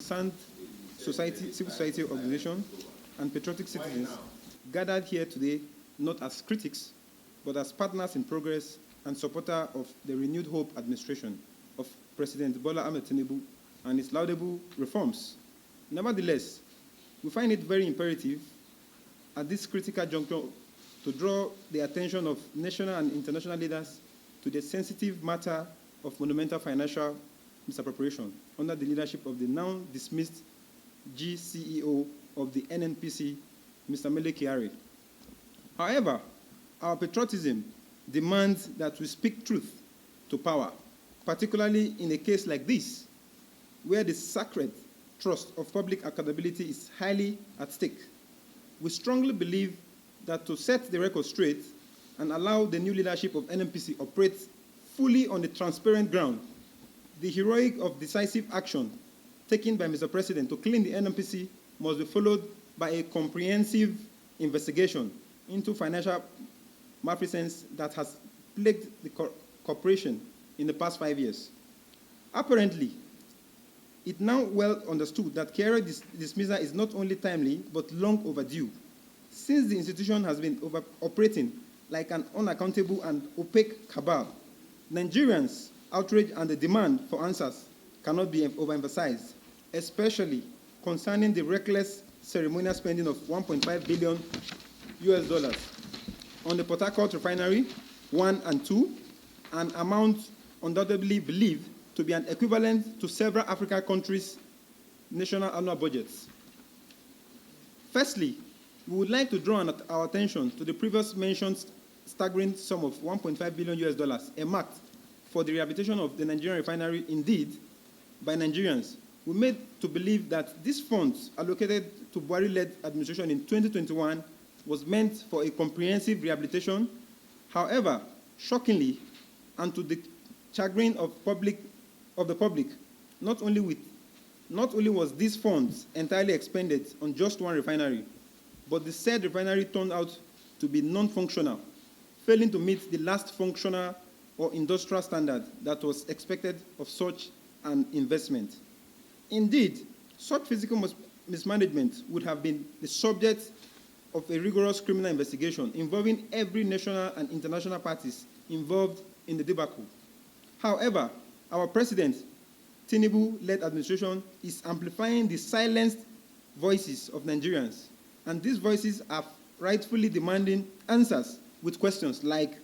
concerned civil society organizations, and patriotic citizens gathered here today not as critics, but as partners in progress and supporter of the renewed hope administration of President Bola Ahmed Tinubu and its laudable reforms. Nevertheless, we find it very imperative at this critical juncture to draw the attention of national and international leaders to the sensitive matter of monumental financial misappropriation under the leadership of the now dismissed GCEO of the NNPC, Mr. Kyari. However, our patriotism demands that we speak truth to power, particularly in a case like this, where the sacred trust of public accountability is highly at stake. We strongly believe that to set the record straight and allow the new leadership of NNPC operate fully on the transparent ground, the heroic of decisive action taken by Mr. President to clean the NNPC must be followed by a comprehensive investigation into financial malfeasance that has plagued the corporation in the past 5 years. Apparently, it's now well understood that Kyari dismissal is not only timely, but long overdue, since the institution has been operating like an unaccountable and opaque cabal. Nigerians' outrage and the demand for answers cannot be overemphasized, especially concerning the reckless ceremonial spending of $1.5 billion on the Port Harcourt Refinery 1 and 2, an amount undoubtedly believed to be an equivalent to several African countries' national annual budgets. Firstly, we would like to draw our attention to the previous mentioned staggering sum of $1.5 billion earmarked for the rehabilitation of the Nigerian refinery. Indeed, by Nigerians, we made to believe that these funds allocated to Buhari-led administration in 2021 was meant for a comprehensive rehabilitation. However, shockingly, and to the chagrin of the public, not only was these funds entirely expended on just one refinery, but the said refinery turned out to be non-functional, failing to meet the last functional or industrial standard that was expected of such an investment. Indeed, such physical mismanagement would have been the subject of a rigorous criminal investigation involving every national and international parties involved in the debacle. However, our President, Tinubu-led administration, is amplifying the silenced voices of Nigerians, and these voices are rightfully demanding answers with questions like,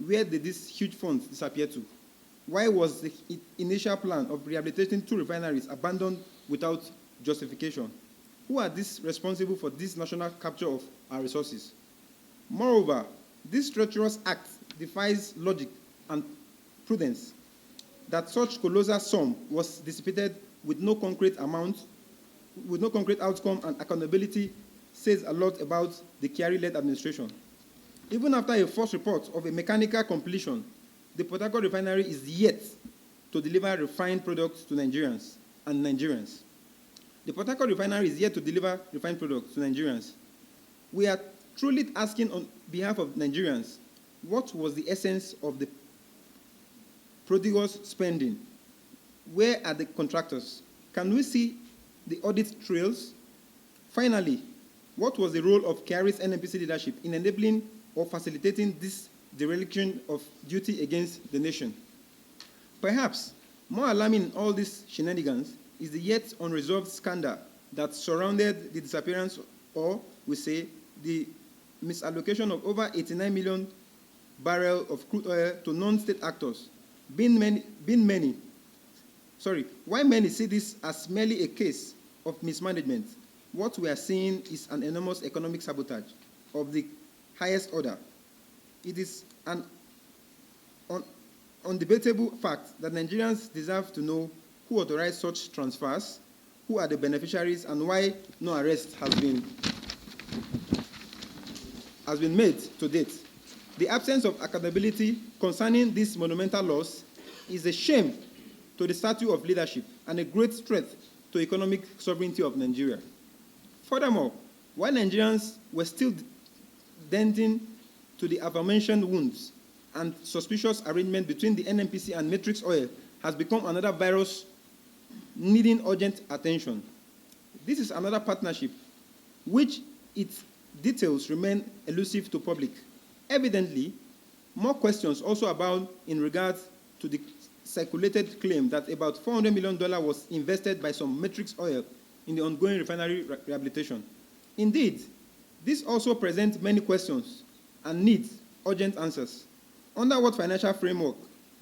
where did these huge funds disappear to? Why was the initial plan of rehabilitating 2 refineries abandoned without justification? Who are these responsible for this national capture of our resources? Moreover, this treacherous act defies logic and prudence. That such colossal sum was dissipated with no concrete outcome and accountability says a lot about the Kyari-led administration. Even after a first report of a mechanical completion, the Port Harcourt refinery is yet to deliver refined products to Nigerians and Nigerians. The Port Harcourt refinery is yet to deliver refined products to Nigerians. We are truly asking on behalf of Nigerians, what was the essence of the prodigious spending? Where are the contractors? Can we see the audit trails? Finally, what was the role of Kyari's NNPC leadership in enabling or facilitating this dereliction of duty against the nation? Perhaps more alarming in all these shenanigans is the yet unresolved scandal that surrounded the disappearance, or we say, the misallocation of over 89 million barrels of crude oil to non-state actors. While many see this as merely a case of mismanagement, what we are seeing is an enormous economic sabotage of the highest order. It is an undebatable fact that Nigerians deserve to know who authorized such transfers, who are the beneficiaries, and why no arrest has been made to date. The absence of accountability concerning this monumental loss is a shame to the statue of leadership and a great threat to economic sovereignty of Nigeria. Furthermore, while Nigerians were still denting to the aforementioned wounds, and suspicious arrangement between the NNPC and Matrix Oil has become another virus needing urgent attention. This is another partnership which its details remain elusive to public. Evidently, more questions also abound in regards to the circulated claim that about $400 million was invested by some Matrix Oil in the ongoing refinery rehabilitation. Indeed, this also presents many questions and needs urgent answers. Under what financial framework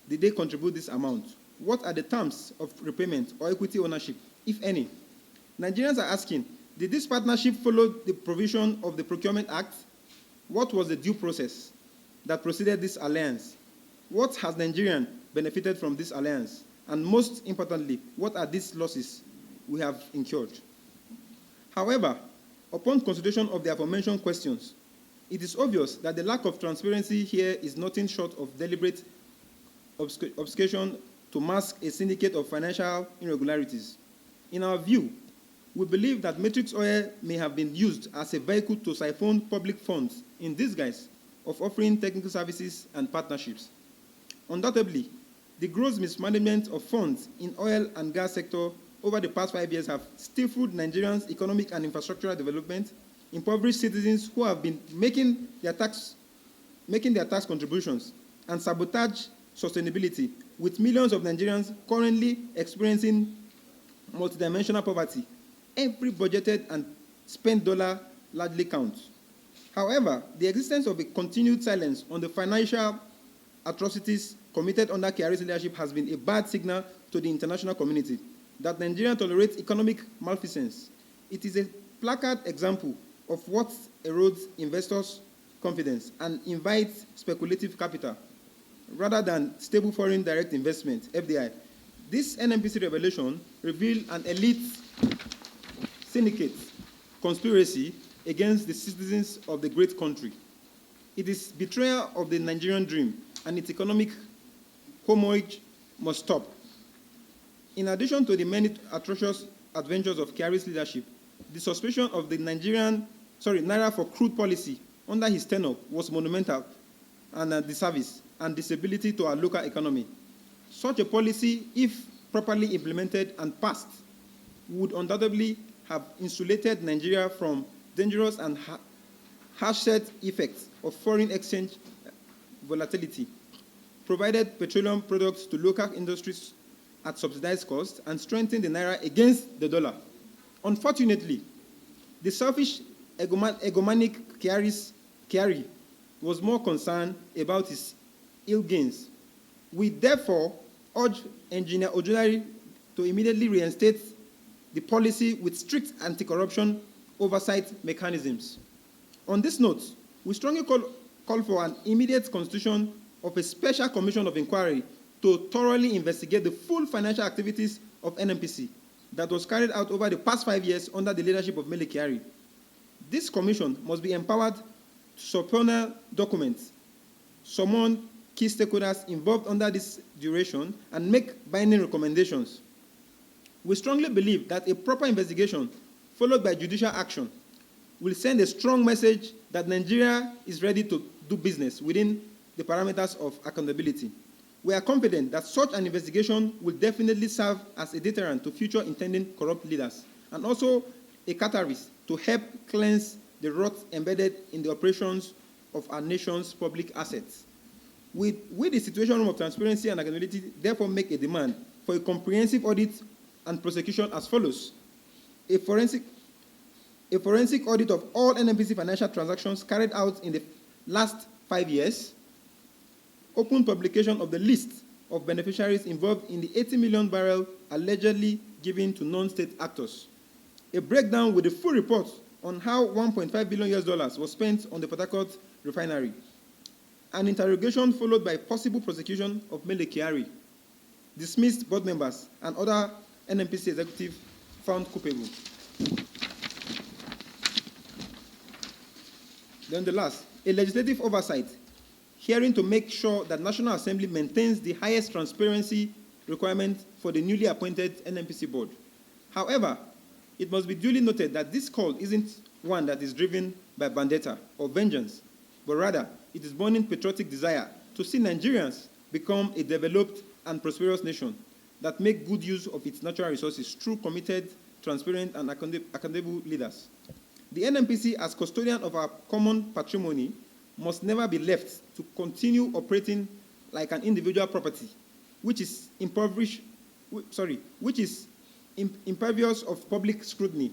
did they contribute this amount? What are the terms of repayment or equity ownership, if any? Nigerians are asking, did this partnership follow the provision of the Procurement Act? What was the due process that preceded this alliance? What has Nigeria benefited from this alliance? And most importantly, what are these losses we have incurred? However, upon consideration of the aforementioned questions, it is obvious that the lack of transparency here is nothing short of deliberate obfuscation to mask a syndicate of financial irregularities. In our view, we believe that Matrix Oil may have been used as a vehicle to siphon public funds in disguise of offering technical services and partnerships. Undoubtedly, the gross mismanagement of funds in oil and gas sector over the past 5 years have stifled Nigerians' economic and infrastructural development, impoverished citizens who have been making their tax contributions, and sabotage sustainability, with millions of Nigerians currently experiencing multidimensional poverty. Every budgeted and spent dollar largely counts. However, the existence of a continued silence on the financial atrocities committed under Kyari's leadership has been a bad signal to the international community that Nigeria tolerates economic malfeasance. It is a placard example of what erodes investors' confidence and invites speculative capital rather than stable foreign direct investment, FDI. This NNPC revelation revealed an elite syndicate conspiracy against the citizens of the great country. It is betrayal of the Nigerian dream, and its economic hemorrhage must stop. In addition to the many atrocious adventures of Kyari's leadership, the suspicion of the Naira for crude policy under his tenure was monumental and a disservice and disability to our local economy. Such a policy, if properly implemented and passed, would undoubtedly have insulated Nigeria from dangerous and harsh set effects of foreign exchange volatility, provided petroleum products to local industries at subsidized cost, and strengthened the Naira against the dollar. Unfortunately, the selfish, egomanic Kyari was more concerned about his ill gains. We therefore urge Engineer Ojulari to immediately reinstate the policy with strict anti-corruption oversight mechanisms. On this note, we strongly call for an immediate constitution of a special commission of inquiry to thoroughly investigate the full financial activities of NNPC that was carried out over the past 5 years under the leadership of Mele Kyari. This commission must be empowered to subpoena documents, summon key stakeholders involved under this duration, and make binding recommendations. We strongly believe that a proper investigation followed by judicial action will send a strong message that Nigeria is ready to do business within the parameters of accountability. We are confident that such an investigation will definitely serve as a deterrent to future intending corrupt leaders, and also a catalyst to help cleanse the rot embedded in the operations of our nation's public assets. We, the Situation Room of Transparency and Accountability, therefore make a demand for a comprehensive audit and prosecution as follows: a forensic audit of all NNPC financial transactions carried out in the last 5 years, open publication of the list of beneficiaries involved in the 80 million barrel allegedly given to non-state actors, a breakdown with a full report on how $1.5 billion was spent on the Port Harcourt Refinery, an interrogation followed by possible prosecution of Mele Kyari, dismissed board members, and other NNPC executives found culpable. Then the last, a legislative oversight hearing to make sure that National Assembly maintains the highest transparency requirement for the newly appointed NNPC board. However, it must be duly noted that this call isn't one that is driven by vendetta or vengeance, but rather it is born in patriotic desire to see Nigerians become a developed and prosperous nation, that make good use of its natural resources through committed, transparent, and accountable leaders. The NNPC, as custodian of our common patrimony, must never be left to continue operating like an individual property, which is impervious of public scrutiny.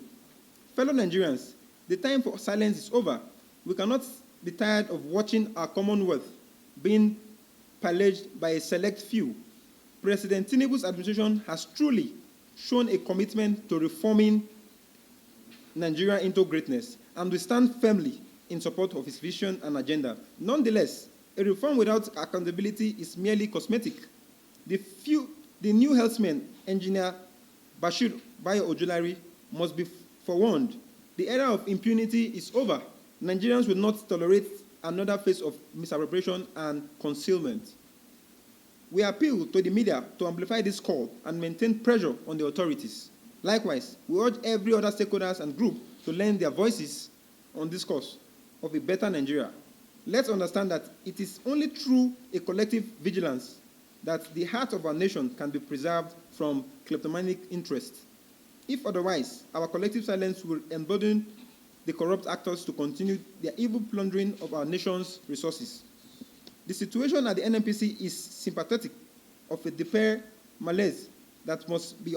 Fellow Nigerians, the time for silence is over. We cannot be tired of watching our commonwealth being pillaged by a select few. President Tinubu's administration has truly shown a commitment to reforming Nigeria into greatness, and we stand firmly in support of his vision and agenda. Nonetheless, a reform without accountability is merely cosmetic. The new herdsman, Engineer Bashir Bayo Ojulari, must be forewarned. The era of impunity is over. Nigerians will not tolerate another phase of misappropriation and concealment. We appeal to the media to amplify this call and maintain pressure on the authorities. Likewise, we urge every other stakeholders and group to lend their voices on this cause of a better Nigeria. Let's understand that it is only through a collective vigilance that the heart of our nation can be preserved from kleptomanic interest. If otherwise, our collective silence will embolden the corrupt actors to continue their evil plundering of our nation's resources. The situation at the NNPC is sympathetic of a despair malaise that must be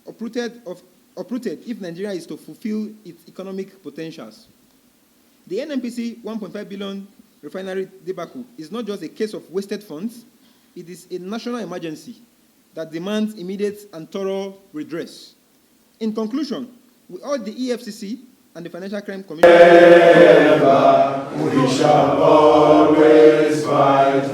uprooted if Nigeria is to fulfill its economic potentials. The NNPC 1.5 billion refinery debacle is not just a case of wasted funds, it is a national emergency that demands immediate and thorough redress. In conclusion, we urge the EFCC and the Financial Crime Commission. We shall always fight.